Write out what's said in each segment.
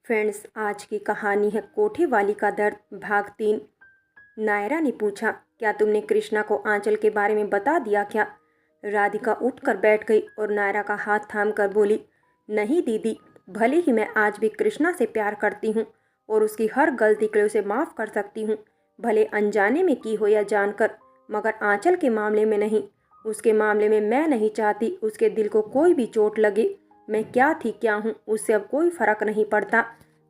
Friends, आज की कहानी है कोठी वाली का दर्द भाग 3। नायरा ने पूछा, क्या तुमने कृष्णा को आंचल के बारे में बता दिया क्या? राधिका उठकर बैठ गई और नायरा का हाथ थाम कर बोली, नहीं दीदी, भले ही मैं आज भी कृष्णा से प्यार करती हूँ और उसकी हर गलती के लिए उसे माफ़ कर सकती हूँ, भले अनजाने में की हो या जानकर, मगर आंचल के मामले में नहीं। उसके मामले में मैं नहीं चाहती उसके दिल को कोई भी चोट लगे। मैं क्या थी क्या हूँ उससे अब कोई फर्क नहीं पड़ता,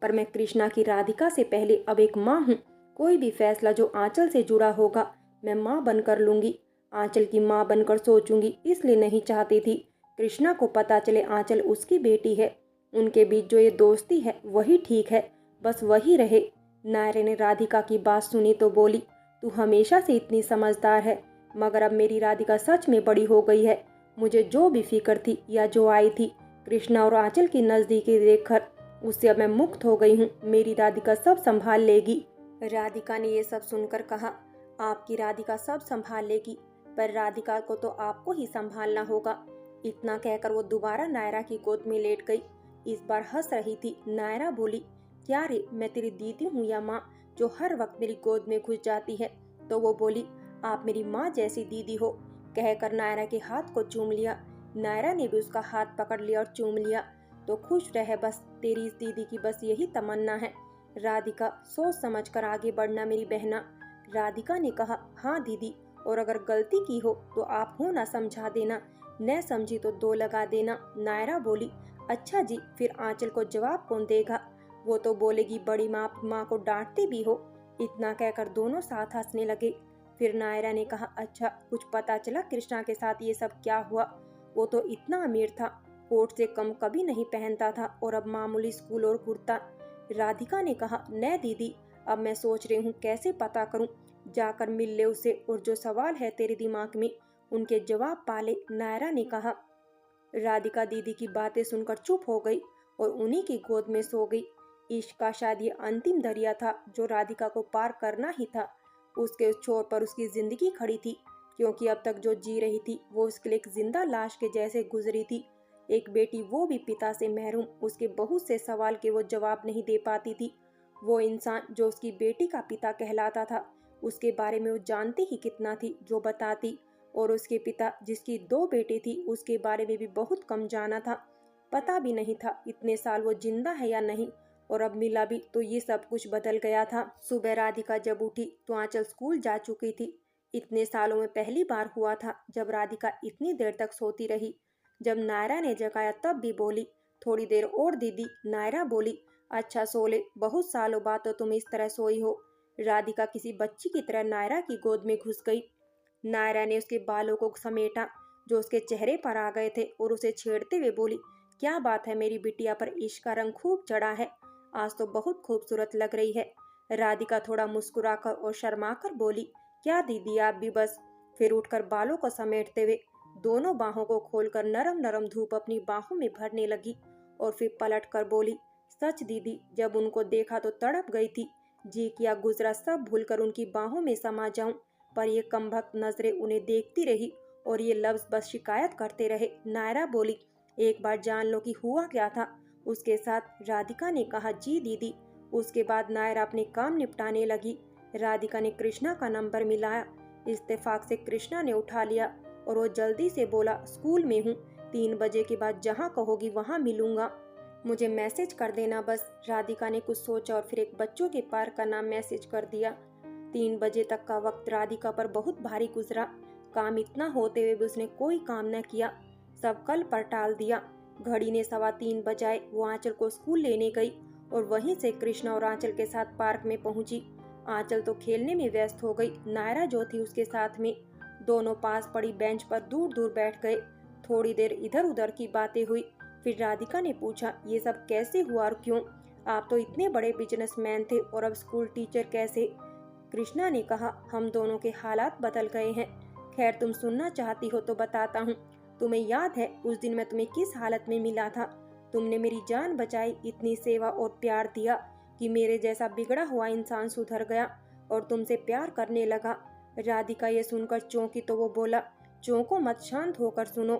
पर मैं कृष्णा की राधिका से पहले अब एक माँ हूँ। कोई भी फैसला जो आंचल से जुड़ा होगा मैं माँ बनकर लूँगी, आंचल की माँ बनकर सोचूंगी। इसलिए नहीं चाहती थी कृष्णा को पता चले आंचल उसकी बेटी है। उनके बीच जो ये दोस्ती है वही ठीक है, बस वही रहे। नायरे ने राधिका की बात सुनी तो बोली, तू हमेशा से इतनी समझदार है, मगर अब मेरी राधिका सच में बड़ी हो गई है। मुझे जो भी फिक्र थी या जो आई थी कृष्णा और आंचल की नज़दीकी देखकर, उससे अब मैं मुक्त हो गई हूँ। मेरी राधिका सब संभाल लेगी। राधिका ने ये सब सुनकर कहा, आपकी राधिका सब संभाल लेगी, पर राधिका को तो आपको ही संभालना होगा। इतना कहकर वो दोबारा नायरा की गोद में लेट गई। इस बार हंस रही थी। नायरा बोली, क्या रे, मैं तेरी दीदी हूँ या माँ जो हर वक्त मेरी गोद में घुस जाती है? तो वो बोली, आप मेरी माँ जैसी दीदी हो। कहकर नायरा के हाथ को चूम लिया। नायरा ने भी उसका हाथ पकड़ लिया और चूम लिया। तो खुश रहे बस, तेरी इस दीदी की बस यही तमन्ना है। राधिका, सोच समझ कर आगे बढ़ना मेरी बहना। राधिका ने कहा, हाँ दीदी, और अगर गलती की हो तो आप हो ना समझा देना, न समझी तो दो लगा देना। नायरा बोली, अच्छा जी, फिर आंचल को जवाब कौन देगा? वो तो बोलेगी बड़ी माँ को डांटती भी हो। इतना कहकर दोनों साथ हंसने लगे। फिर नायरा ने कहा, अच्छा, कुछ पता चला कृष्णा के साथ ये सब क्या हुआ? वो तो इतना अमीर था, कोट से कम कभी नहीं पहनता था और अब मामूली स्कूल और कुर्ता। राधिका ने कहा, न दीदी, अब मैं सोच रही हूँ कैसे पता करूँ, जाकर मिल ले उसे और जो सवाल है तेरे दिमाग में उनके जवाब पाले। नायरा ने कहा। राधिका दीदी की बातें सुनकर चुप हो गई और उन्हीं की गोद में सो गई। इश्क का शायद ये अंतिम दरिया था जो राधिका को पार करना ही था। उसके उस छोर पर उसकी जिंदगी खड़ी थी, क्योंकि अब तक जो जी रही थी वो उसके लिए एक जिंदा लाश के जैसे गुजरी थी। एक बेटी, वो भी पिता से महरूम, उसके बहुत से सवाल के वो जवाब नहीं दे पाती थी। वो इंसान जो उसकी बेटी का पिता कहलाता था, उसके बारे में वो जानती ही कितना थी जो बताती। और उसके पिता, जिसकी दो बेटी थी, उसके बारे में भी बहुत कम जाना था। पता भी नहीं था इतने साल वो जिंदा है या नहीं, और अब मिला भी तो ये सब कुछ बदल गया था। सुबह राधिका जब उठी तो आंचल स्कूल जा चुकी थी। इतने सालों में पहली बार हुआ था जब राधिका इतनी देर तक सोती रही। जब नायरा ने जगाया तब भी बोली, थोड़ी देर और दीदी। नायरा बोली, अच्छा सो ले, बहुत सालों बाद तो तुम इस तरह सोई हो। राधिका किसी बच्ची की तरह नायरा की गोद में घुस गई। नायरा ने उसके बालों को समेटा जो उसके चेहरे पर आ गए थे और उसे छेड़ते हुए बोली, क्या बात है, मेरी बिटिया पर इश्क का रंग खूब चढ़ा है, आज तो बहुत खूबसूरत लग रही है। राधिका थोड़ा मुस्कुराकर और शर्माकर बोली, क्या दीदी आप भी बस। फिर उठकर बालों को समेटते हुए दोनों बाहों को खोलकर नरम नरम धूप अपनी बाहों में भरने लगी और फिर पलट कर बोली, सच दीदी, जब उनको देखा तो तड़प गई थी, जी किया गुजरा सब भूलकर उनकी बाहों में समा जाऊं, पर ये कमबख्त नजरें उन्हें देखती रही और ये लफ्ज बस शिकायत करते रहे। नायरा बोली, एक बार जान लो कि हुआ क्या था उसके साथ। राधिका ने कहा, जी दीदी। उसके बाद नायरा अपने काम निपटाने लगी। राधिका ने कृष्णा का नंबर मिलाया। इत्तेफाक से कृष्णा ने उठा लिया और वो जल्दी से बोला, स्कूल में हूँ, 3 बजे के बाद जहाँ कहोगी वहाँ मिलूंगा, मुझे मैसेज कर देना बस। राधिका ने कुछ सोचा और फिर एक बच्चों के पार्क का नाम मैसेज कर दिया। 3 बजे तक का वक्त राधिका पर बहुत भारी गुजरा। काम इतना होते हुए भी उसने कोई काम न किया, सब कल पर टाल दिया। घड़ी ने 3:15 बजाए। वो आंचल को स्कूल लेने गई और वहीं से कृष्णा और आंचल के साथ पार्क में पहुंची। आंचल तो खेलने में व्यस्त हो गई, नायरा जो थी उसके साथ में। दोनों पास पड़ी बेंच पर दूर दूर बैठ गए। थोड़ी देर इधर उधर की बातें हुई। फिर राधिका ने पूछा, ये सब कैसे हुआ और क्यों? आप तो इतने बड़े बिजनेसमैन थे और अब स्कूल टीचर कैसे? कृष्णा ने कहा, हम दोनों के हालात बदल गए हैं। खैर, तुम सुनना चाहती हो तो बताता हूँ। तुम्हें याद है उस दिन मैं तुम्हें किस हालत में मिला था? तुमने मेरी जान बचाई, इतनी सेवा और प्यार दिया कि मेरे जैसा बिगड़ा हुआ इंसान सुधर गया और तुमसे प्यार करने लगा। राधिका ये सुनकर चौंकी तो वो बोला, चौंको मत, शांत होकर सुनो।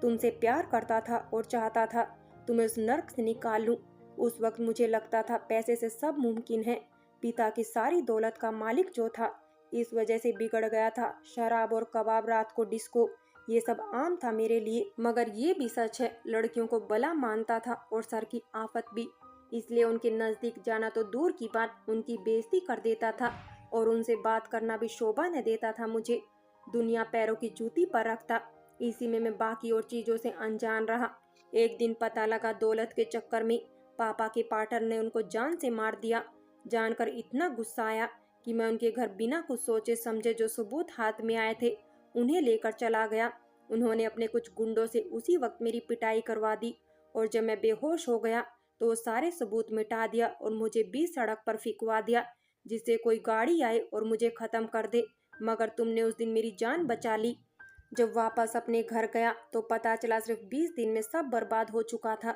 तुमसे प्यार करता था और चाहता था तुम्हें उस नर्क से निकाल लूं। उस वक्त मुझे लगता था पैसे से सब मुमकिन है। पिता की सारी दौलत का मालिक जो था, इस वजह से बिगड़ गया था। शराब और कबाब, रात को डिस्को, ये सब आम था मेरे लिए। मगर ये भी सच है, लड़कियों को बला मानता था और सर की आफत भी। इसलिए उनके नजदीक जाना तो दूर की बात, उनकी बेइज्जती कर देता था और उनसे बात करना भी शोभा न देता था मुझे। दुनिया पैरों की जूती पर रखता। इसी में मैं बाकी और चीजों से अनजान रहा। एक दिन पता लगा दौलत के चक्कर में पापा के पार्टनर ने उनको जान से मार दिया। जानकर इतना गुस्सा आया कि मैं उनके घर बिना कुछ सोचे समझे जो सबूत हाथ में आए थे उन्हें लेकर चला गया। उन्होंने अपने कुछ गुंडों से उसी वक्त मेरी पिटाई करवा दी और जब मैं बेहोश हो गया तो वो सारे सबूत मिटा दिया और मुझे बीच सड़क पर फेंकवा दिया, जिससे कोई गाड़ी आए और मुझे खत्म कर दे। मगर तुमने उस दिन मेरी जान बचा ली। जब वापस अपने घर गया तो पता चला सिर्फ 20 दिन में सब बर्बाद हो चुका था।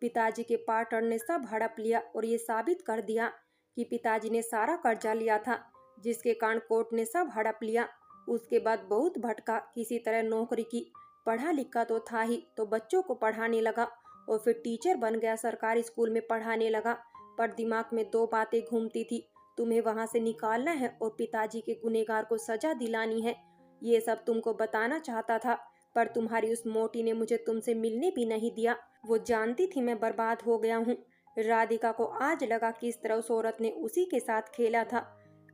पिताजी के पार्टनर ने सब हड़प लिया और ये साबित कर दिया कि पिताजी ने सारा कर्जा लिया था, जिसके कारण कोर्ट ने सब हड़प लिया। उसके बाद बहुत भटका, किसी तरह नौकरी की। पढ़ा लिखा तो था ही, तो बच्चों को पढ़ाने लगा और फिर टीचर बन गया, सरकारी स्कूल में पढ़ाने लगा। पर दिमाग में दो बातें घूमती थी, तुम्हें वहां से निकालना है और पिताजी के गुनहगार को सजा दिलानी है। ये सब तुमको बताना चाहता था, पर तुम्हारी उस मोटी ने मुझे तुमसे मिलने भी नहीं दिया। वो जानती थी मैं बर्बाद हो गया हूँ। राधिका को आज लगा कि इस तरह उस औरत ने उसी के साथ खेला था।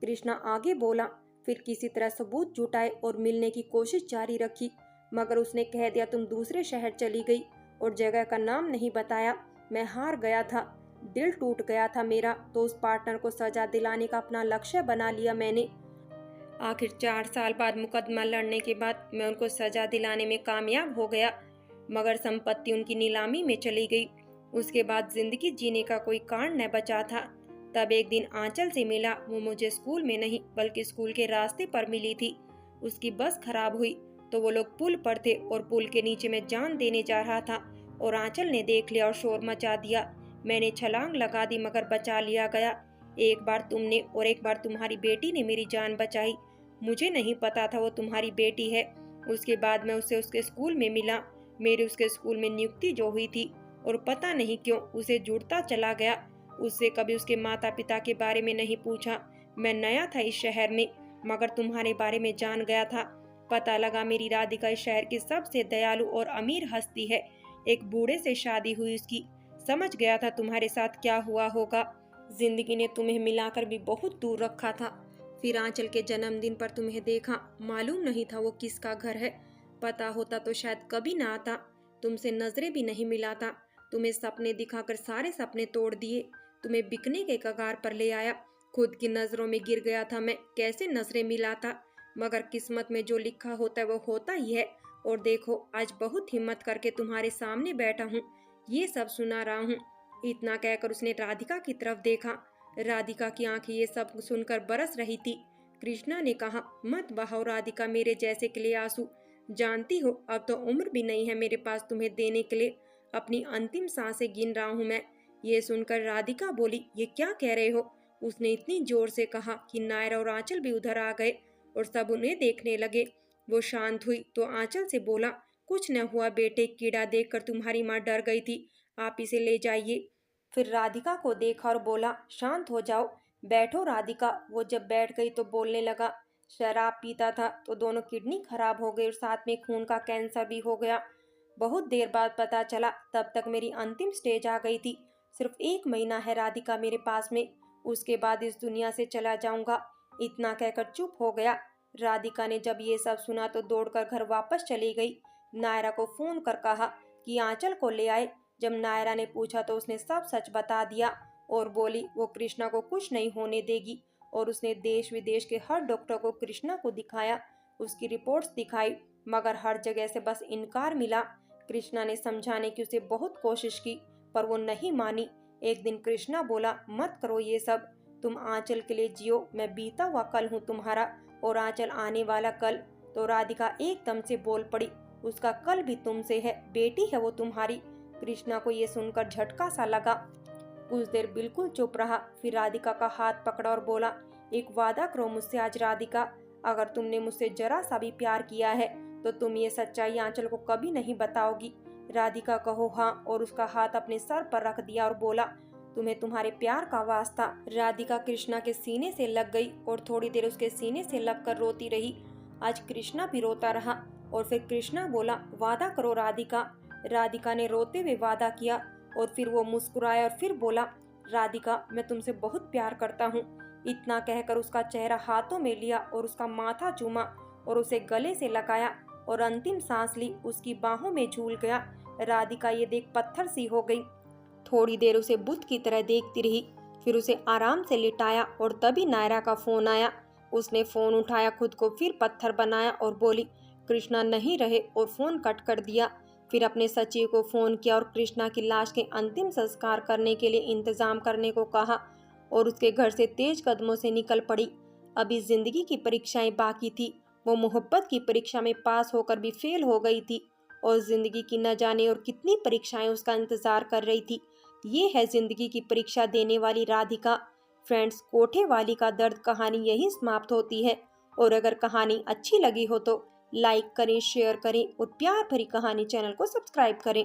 कृष्णा आगे बोला, फिर किसी तरह सबूत जुटाए और मिलने की कोशिश जारी रखी, मगर उसने कह दिया तुम दूसरे शहर चली गई और जगह का नाम नहीं बताया। मैं हार गया था, दिल टूट गया था मेरा, तो उस पार्टनर को सजा दिलाने का अपना लक्ष्य बना लिया मैंने। आखिर 4 साल बाद मुकदमा लड़ने के बाद मैं उनको सजा दिलाने में कामयाब हो गया, मगर संपत्ति उनकी नीलामी में चली गई। उसके बाद जिंदगी जीने का कोई कारण न बचा था। तब एक दिन आंचल से मिला। वो मुझे स्कूल में नहीं बल्कि स्कूल के रास्ते पर मिली थी। उसकी बस खराब हुई तो वो लोग पुल पर थे और पुल के नीचे में जान देने जा रहा था और आंचल ने देख लिया और शोर मचा दिया। मैंने छलांग लगा दी मगर बचा लिया गया। एक बार तुमने और एक बार तुम्हारी बेटी ने मेरी जान बचाई। मुझे नहीं पता था वो तुम्हारी बेटी है। उसके बाद मैं उसे उसके स्कूल में मिला। मेरी उसके स्कूल में नियुक्ति जो हुई थी और पता नहीं क्यों उसे जुड़ता चला गया। उससे कभी उसके माता पिता के बारे में नहीं पूछा। मैं नया था इस शहर में, मगर तुम्हारे बारे में जान गया था। पता लगा मेरी राधिका इस शहर की सबसे दयालु और अमीर हस्ती है। एक बूढ़े से शादी हुई उसकी। समझ गया था तुम्हारे साथ क्या हुआ होगा। जिंदगी ने तुम्हें मिलाकर भी बहुत दूर रखा था। फिर आंचल के जन्मदिन पर तुम्हें देखा। मालूम नहीं था वो किसका घर है। पता होता तो शायद कभी ना आता, तुमसे नजरें भी नहीं मिलाता। तुम्हें सपने दिखाकर सारे सपने तोड़ दिए। तुम्हें बिकने के कगार पर ले आया। खुद की नजरों में गिर गया था मैं, कैसे नजरें मिलाता। मगर किस्मत में जो लिखा होता है वो होता ही है। और देखो आज बहुत हिम्मत करके तुम्हारे सामने बैठा हूँ, ये सब सुना रहा हूँ। इतना कहकर उसने राधिका की तरफ देखा। राधिका की आंखें ये सब सुनकर बरस रही थी। कृष्णा ने कहा, मत बहाओ राधिका मेरे जैसे के लिए आंसू। जानती हो अब तो उम्र भी नहीं है मेरे पास तुम्हें देने के लिए। अपनी अंतिम सांसें गिन रहा हूँ मैं। ये सुनकर राधिका बोली, ये क्या कह रहे हो? उसने इतनी जोर से कहा कि नायरा और आंचल भी उधर आ गए और सब उन्हें देखने लगे। वो शांत हुई तो आंचल से बोला, कुछ न हुआ बेटे, कीड़ा देखकर तुम्हारी माँ डर गई थी, आप इसे ले जाइए। फिर राधिका को देखा और बोला, शांत हो जाओ, बैठो राधिका। वो जब बैठ गई तो बोलने लगा, शराब पीता था तो दोनों किडनी खराब हो गई और साथ में खून का कैंसर भी हो गया। बहुत देर बाद पता चला, तब तक मेरी अंतिम स्टेज आ गई थी। सिर्फ 1 महीना है राधिका मेरे पास में, उसके बाद इस दुनिया से चला जाऊंगा। इतना कहकर चुप हो गया। राधिका ने जब ये सब सुना तो दौड़कर घर वापस चली गई। नायरा को फोन कर कहा कि आंचल को ले आए। जब नायरा ने पूछा तो उसने सब सच बता दिया और बोली वो कृष्णा को कुछ नहीं होने देगी। और उसने देश विदेश के हर डॉक्टर को कृष्णा को दिखाया, उसकी रिपोर्ट्स दिखाई, मगर हर जगह से बस इनकार मिला। कृष्णा ने समझाने की उसे बहुत कोशिश की पर वो नहीं मानी। एक दिन कृष्णा बोला, मत करो ये सब, तुम आंचल के लिए जियो, मैं बीता हुआ कल हूँ तुम्हारा और आंचल आने वाला कल। तो राधिका एकदम से बोल पड़ी, उसका कल भी तुमसे है, बेटी है वो तुम्हारी। कृष्णा को ये सुनकर झटका सा लगा। कुछ देर बिल्कुल चुप रहा, फिर राधिका का हाथ पकड़ा और बोला, एक वादा करो मुझसे आज राधिका, अगर तुमने मुझसे जरा सा भी प्यार किया है तो तुम ये सच्चाई आंचल को कभी नहीं बताओगी। राधिका कहो हाँ और उसका हाथ अपने सर पर रख दिया और बोला, तुम्हें तुम्हारे प्यार का वास्ता। राधिका कृष्णा के सीने से लग गई और थोड़ी देर उसके सीने से लगकर रोती रही। आज कृष्णा भी रोता रहा और फिर कृष्णा बोला, वादा करो राधिका। राधिका ने रोते हुए वादा किया और फिर वो मुस्कुराया और फिर बोला, राधिका मैं तुमसे बहुत प्यार करता हूँ। इतना कहकर उसका चेहरा हाथों में लिया और उसका माथा चूमा और उसे गले से लगाया और अंतिम सांस ली, उसकी बाहों में झूल गया। राधिका ये देख पत्थर सी हो गई। थोड़ी देर उसे बुत की तरह देखती रही, फिर उसे आराम से लिटाया और तभी नायरा का फोन आया। उसने फोन उठाया, खुद को फिर पत्थर बनाया और बोली, कृष्णा नहीं रहे और फोन कट कर दिया। फिर अपने सचिव को फोन किया और कृष्णा की लाश के अंतिम संस्कार करने के लिए इंतजाम करने को कहा और उसके घर से तेज कदमों से निकल पड़ी। अभी जिंदगी की परीक्षाएं बाकी थी। वो मोहब्बत की परीक्षा में पास होकर भी फेल हो गई थी और जिंदगी की न जाने और कितनी परीक्षाएं उसका इंतजार कर रही थी। ये है जिंदगी की परीक्षा देने वाली राधिका। फ्रेंड्स, कोठे वाली का दर्द कहानी यही समाप्त होती है और अगर कहानी अच्छी लगी हो तो लाइक करें, शेयर करें और प्यार भरी कहानी चैनल को सब्सक्राइब करें।